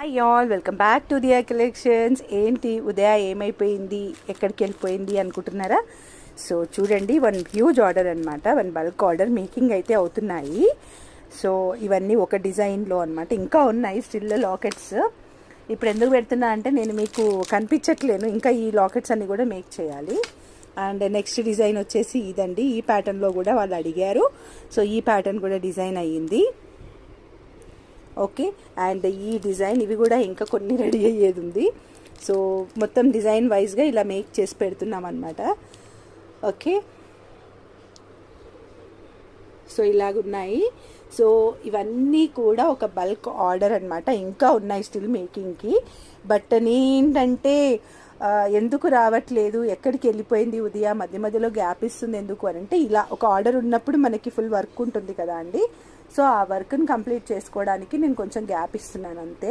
Hi all, welcome back to Diya collections. ఏంటి ఉదయ ఏమైపోయింది, ఎక్కడికి వెళ్ళిపోయింది అనుకుంటున్నారా? సో చూడండి, వన్ హ్యూజ్ ఆర్డర్ అనమాట, వన్ బల్క్ ఆర్డర్ మేకింగ్ అయితే అవుతున్నాయి. సో ఇవన్నీ ఒక డిజైన్లో అనమాట, ఇంకా ఉన్నాయి స్టిల్ లాకెట్స్. ఇప్పుడు ఎందుకు పెడుతున్నా అంటే నేను మీకు కనిపించట్లేను, ఇంకా ఈ లాకెట్స్ అన్నీ కూడా మేక్ చేయాలి. అండ్ నెక్స్ట్ డిజైన్ వచ్చేసి ఇదండి, ఈ ప్యాటర్న్లో కూడా వాళ్ళు అడిగారు. సో ఈ ప్యాటర్న్ కూడా డిజైన్ అయ్యింది. ఓకే, అండ్ ఈ డిజైన్ ఇవి కూడా ఇంకా కొన్ని రెడీ అయ్యేది ఉంది. సో మొత్తం డిజైన్ వైజ్గా ఇలా మేక్ చేసి పెడుతున్నాం అనమాట. Okay, so ఇలాగున్నాయి. సో ఇవన్నీ కూడా ఒక బల్క్ ఆర్డర్ అనమాట, ఇంకా ఉన్నాయి స్టిల్ మేకింగ్కి. బట్ నేంటంటే ఎందుకు రావట్లేదు, ఎక్కడికి వెళ్ళిపోయింది ఉదయ, మధ్య మధ్యలో గ్యాప్ ఇస్తుంది ఎందుకు అని అంటే, ఇలా ఒక ఆర్డర్ ఉన్నప్పుడు మనకి ఫుల్ వర్క్ ఉంటుంది కదా అండి. సో ఆ వర్క్ని కంప్లీట్ చేసుకోవడానికి నేను కొంచెం గ్యాప్ ఇస్తున్నాను అంతే.